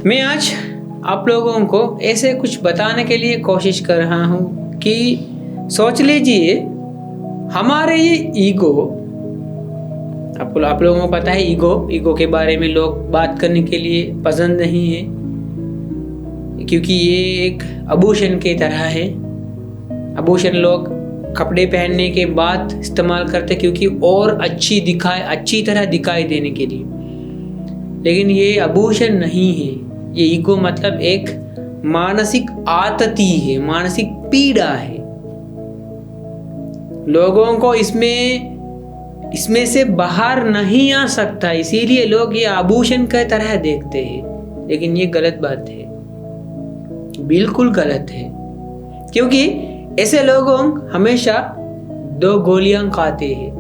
मैं आज आप लोगों को ऐसे कुछ बताने के लिए कोशिश कर रहा हूँ कि सोच लीजिए हमारे ये ईगो, आप लोगों को पता है ईगो के बारे में लोग बात करने के लिए पसंद नहीं है, क्योंकि ये एक आभूषण की तरह है। आभूषण लोग कपड़े पहनने के बाद इस्तेमाल करते क्योंकि और अच्छी तरह दिखाई देने के लिए, लेकिन ये आभूषण नहीं है। ये ईगो मतलब एक मानसिक आतति है, मानसिक पीड़ा है। लोगों को इसमें से बाहर नहीं आ सकता, इसीलिए लोग ये आभूषण की तरह देखते हैं, लेकिन ये गलत बात है, बिल्कुल गलत है। क्योंकि ऐसे लोग हमेशा 2 गोलियां खाते हैं,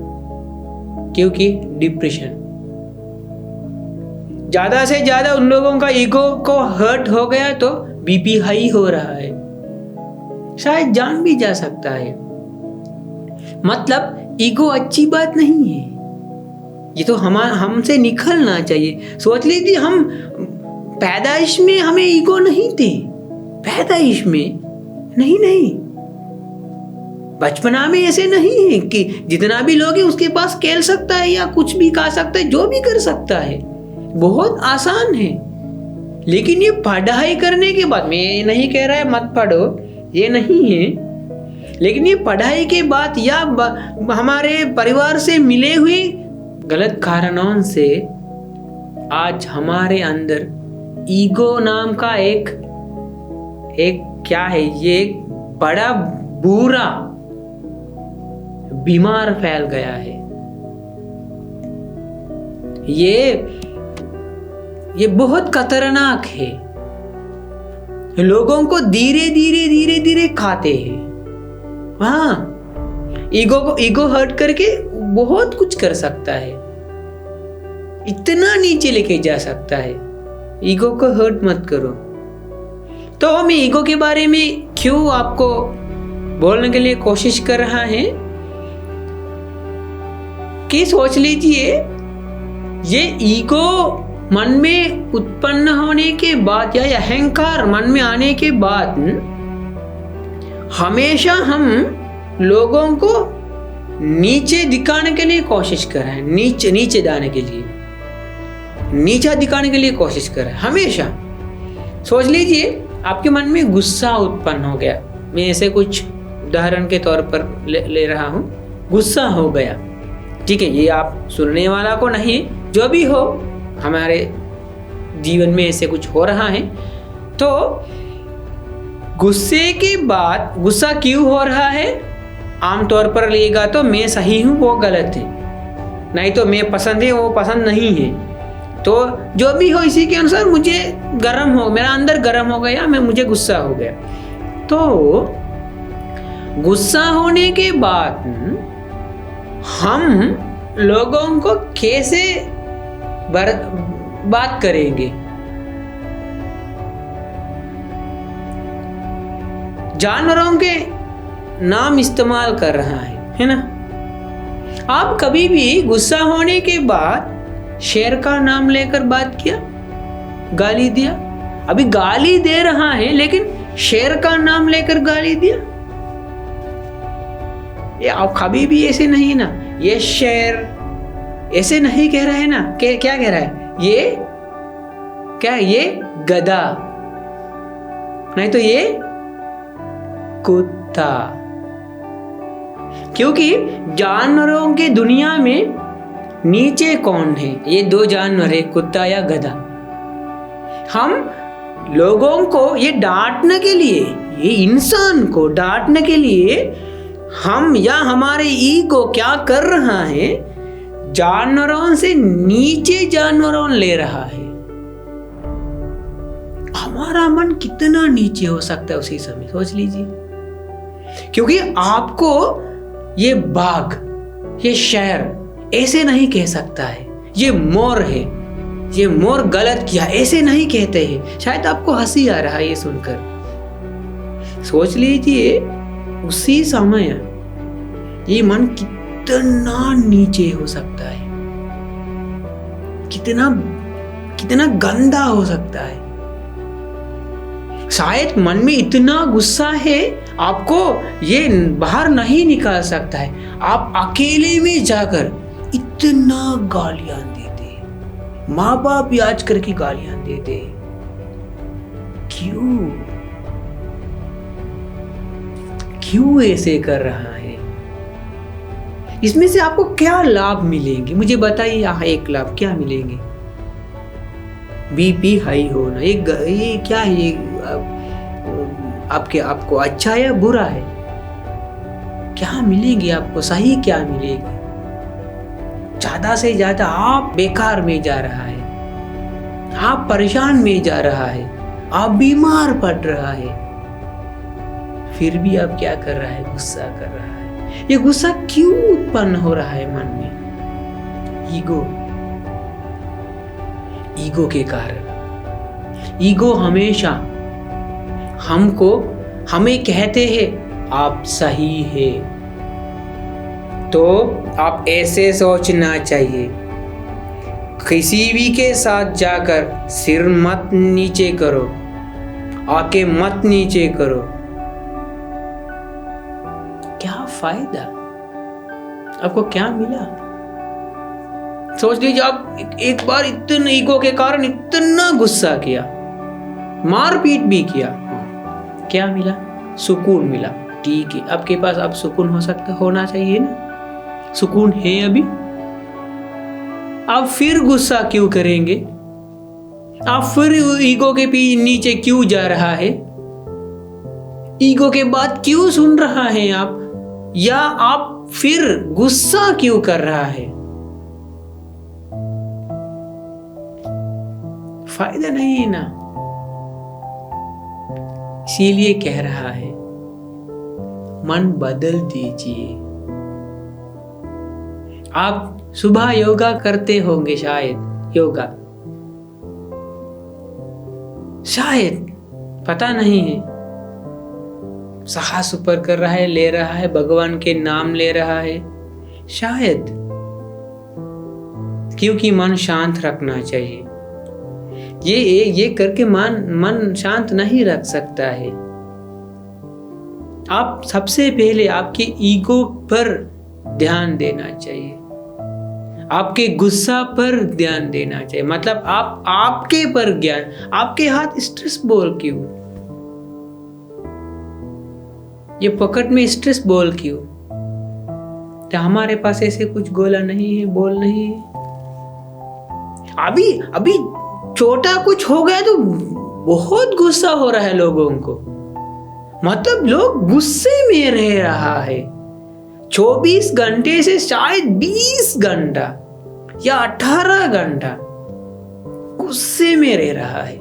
क्योंकि डिप्रेशन, ज्यादा से ज्यादा उन लोगों का ईगो को हर्ट हो गया तो बीपी हाई हो रहा है, शायद जान भी जा सकता है। मतलब ईगो अच्छी बात नहीं है, ये तो हमसे निकलना चाहिए। सोच लीजिए हम पैदाइश में हमें ईगो नहीं थे, पैदाइश में नहीं, बचपना में ऐसे नहीं है कि जितना भी लोग है उसके पास खेल सकता है या कुछ भी खा सकता है, जो भी कर सकता है, बहुत आसान है। लेकिन ये पढ़ाई करने के बाद, मैं ये नहीं कह रहा है मत पढ़ो, ये नहीं है, लेकिन ये पढ़ाई के बाद या हमारे परिवार से मिले हुए गलत कारणों से आज हमारे अंदर ईगो नाम का एक क्या है, ये एक बड़ा बुरा बीमार फैल गया है। ये बहुत खतरनाक है, लोगों को धीरे खाते हैं। हाँ, ईगो हर्ट करके बहुत कुछ कर सकता है, इतना नीचे लेके जा सकता है। ईगो को हर्ट मत करो। तो मैं ईगो के बारे में क्यों आपको बोलने के लिए कोशिश कर रहा है कि सोच लीजिए ये ईगो मन में उत्पन्न होने के बाद या अहंकार मन में आने के बाद हमेशा हम लोगों को नीचे दिखाने के लिए कोशिश कर रहे हैं, नीचे डालने के लिए, नीचा दिखाने के लिए कोशिश कर रहे हैं हमेशा। सोच लीजिए आपके मन में गुस्सा उत्पन्न हो गया, मैं ऐसे कुछ उदाहरण के तौर पर ले रहा हूं। गुस्सा हो गया, ठीक है, ये आप सुनने वाला को नहीं, जो भी हो, हमारे जीवन में ऐसे कुछ हो रहा है। तो गुस्से के बाद, गुस्सा क्यों हो रहा है, आमतौर पर लिएगा तो मैं सही हूं वो गलत है, नहीं तो मैं पसंद है वो पसंद नहीं है, तो जो भी हो इसी के अनुसार मुझे मेरा अंदर गर्म हो गया, मुझे गुस्सा हो गया। तो गुस्सा होने के बाद हम लोगों को कैसे बात करेंगे, जानवरों के नाम इस्तेमाल कर रहा है ना। आप कभी भी गुस्सा होने के बाद शेर का नाम लेकर बात किया, गाली दिया? अभी गाली दे रहा है लेकिन शेर का नाम लेकर गाली दिया, ये आप कभी भी ऐसे नहीं ना। ये शेर ऐसे नहीं कह रहा है ना, क्या कह रहा है, ये गधा, नहीं तो ये कुत्ता। क्योंकि जानवरों के दुनिया में नीचे कौन है, ये 2 जानवर है, कुत्ता या गधा। हम लोगों को ये डांटने के लिए, ये इंसान को डांटने के लिए हम या हमारे ईगो क्या कर रहा है, जानवरों से नीचे जानवरों ले रहा है। हमारा मन कितना नीचे हो सकता है उसी समय, सोच लीजिए। क्योंकि आपको ये बाघ, ये शेर ऐसे नहीं कह सकता है, ये मोर है, ये मोर गलत किया, ऐसे नहीं कहते हैं। शायद आपको हंसी आ रहा है ये सुनकर। सोच लीजिए उसी समय ये मन कितना नीचे हो सकता है, कितना गंदा हो सकता है। शायद मन में इतना गुस्सा है, आपको ये बाहर नहीं निकाल सकता है। आप अकेले में जाकर इतना गालियां देते हैं, माँ बाप याद करके गालियां देते हैं। क्यों ऐसे कर रहा है? इसमें से आपको क्या लाभ मिलेंगे? मुझे बताइए। यहाँ एक लाभ क्या मिलेंगे? बीपी हाई होना, ये क्या है? ये आपको अच्छा या बुरा है? क्या मिलेंगे आपको? सही क्या मिलेगी? ज्यादा से ज्यादा आप बेकार में जा रहा है, आप परेशान में जा रहा है, आप बीमार पड़ रहा है, फिर भी आप क्या कर रहा है? गुस्सा कर रहा है। ये गुस्सा क्यों उत्पन्न हो रहा है मन में? ईगो के कारण। ईगो हमेशा हमें कहते हैं आप सही है, तो आप ऐसे सोचना चाहिए। किसी भी के साथ जाकर सिर मत नीचे करो, आके मत नीचे करो। क्या फायदा? आपको क्या मिला? सोच लीजिए, आप एक बार इतने ईगो के कारण इतना गुस्सा किया, मारपीट भी किया, क्या मिला? सुकून मिला। ठीक है, आपके पास अब सुकून होना चाहिए ना? सुकून है अभी? आप फिर गुस्सा क्यों करेंगे? आप फिर ईगो के नीचे क्यों जा रहा है? ईगो के बात क्यों सुन रहा है आप? या आप फिर गुस्सा क्यों कर रहा है? फायदा नहीं है ना। इसीलिए कह रहा है मन बदल दीजिए। आप सुबह योगा करते होंगे, शायद पता नहीं है। साहस ऊपर कर रहा है, ले रहा है, भगवान के नाम ले रहा है, शायद, क्योंकि मन शांत रखना चाहिए। ये करके मन शांत नहीं रख सकता है। आप सबसे पहले आपके ईगो पर ध्यान देना चाहिए, आपके गुस्सा पर ध्यान देना चाहिए। मतलब आपके पर ज्ञान। आपके हाथ स्ट्रेस बॉल क्यों? ये पॉकेट में स्ट्रेस बॉल क्यों? तो हमारे पास ऐसे कुछ गोला नहीं है, बॉल नहीं है। अभी छोटा कुछ हो गया तो बहुत गुस्सा हो रहा है लोगों को। मतलब लोग गुस्से में रह रहा है। 24 घंटे से शायद 20 घंटा या 18 घंटा गुस्से में रह रहा है।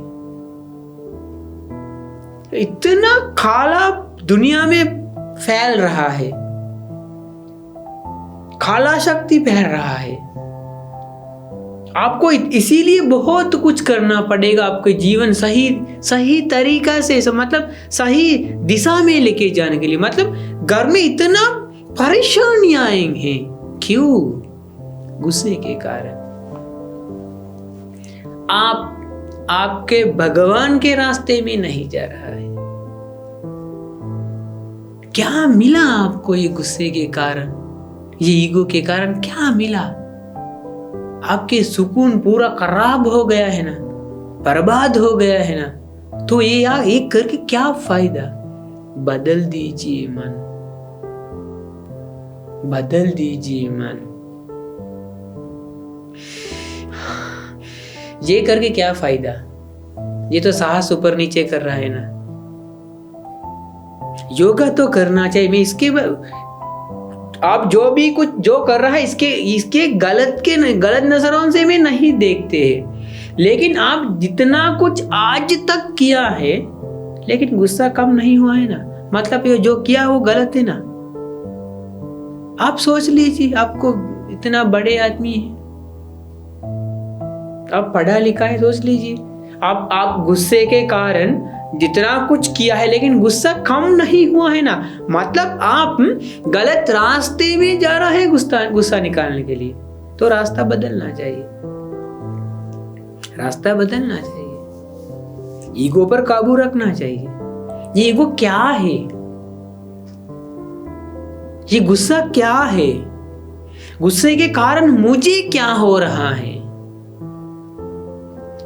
इतना काला दुनिया में फैल रहा है, काला शक्ति फैल रहा है। आपको इसीलिए बहुत कुछ करना पड़ेगा। आपके जीवन सही तरीका से, मतलब सही दिशा में लेके जाने के लिए। मतलब घर में इतना परेशानियां आएंगे, क्यों? गुस्से के कारण। आपके भगवान के रास्ते में नहीं जा रहा है। क्या मिला आपको ये गुस्से के कारण, ये ईगो के कारण? क्या मिला? आपके सुकून पूरा खराब हो गया है ना, बर्बाद हो गया है ना। तो ये करके क्या फायदा? बदल दीजिए मन, बदल दीजिए मन। ये करके क्या फायदा? ये तो साहस ऊपर नीचे कर रहा है ना। योगा तो करना चाहिए। मैं इसके आप जो कर रहा है इसके गलत नजरों से मैं नहीं देखते हैं। लेकिन आप जितना कुछ आज तक किया है, लेकिन गुस्सा कम नहीं हुआ है ना। मतलब ये जो किया वो गलत है ना। आप सोच लीजिए, आपको इतना बड़े आदमी है, आप पढ़ा लिखा है, सोच लीजिए आप गुस्से के कारण जितना कुछ किया है, लेकिन गुस्सा कम नहीं हुआ है ना। मतलब आप गलत रास्ते में जा रहे हैं गुस्सा निकालने के लिए। तो रास्ता बदलना चाहिए, रास्ता बदलना चाहिए। ईगो पर काबू रखना चाहिए। ये ईगो क्या है, ये गुस्सा क्या है, गुस्से के कारण मुझे क्या हो रहा है,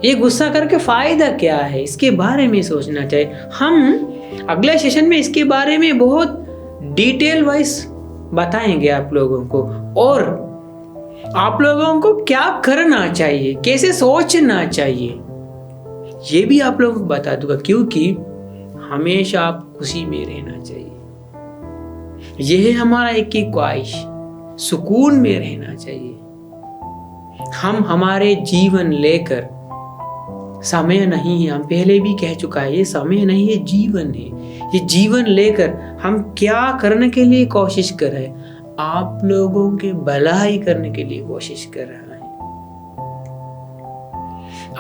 ये गुस्सा करके फायदा क्या है, इसके बारे में सोचना चाहिए। हम अगले सेशन में इसके बारे में बहुत डिटेल वाइज बताएंगे आप लोगों को, और आप लोगों को क्या करना चाहिए, कैसे सोचना चाहिए, ये भी आप लोगों को बता दूंगा। क्योंकि हमेशा आप खुशी में रहना चाहिए, यह है हमारा एक ही ख्वाहिश, सुकून में रहना चाहिए। हम हमारे जीवन लेकर, समय नहीं है, हम पहले भी कह चुका है, ये समय नहीं है, जीवन है। ये जीवन लेकर हम क्या करने के लिए कोशिश कर रहे हैं, आप लोगों की भलाई करने के लिए कोशिश कर रहा है।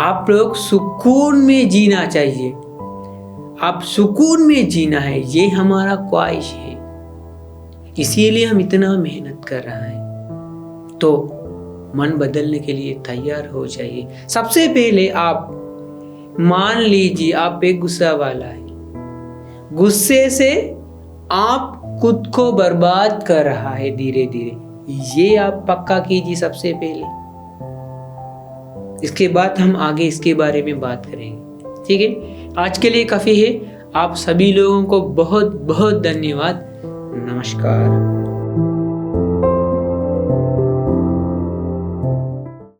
आप लोग सुकून में जीना चाहिए, आप सुकून में जीना है, ये हमारा ख्वाहिश है, इसीलिए हम इतना मेहनत कर रहा है। तो मन बदलने के लिए तैयार हो जाइए। सबसे पहले आप मान लीजिए आप एक गुस्सा वाला है, गुस्से से आप खुद को बर्बाद कर रहा है धीरे धीरे, ये आप पक्का कीजिए सबसे पहले। इसके बाद हम आगे इसके बारे में बात करेंगे, ठीक है। आज के लिए काफी है। आप सभी लोगों को बहुत बहुत धन्यवाद। नमस्कार।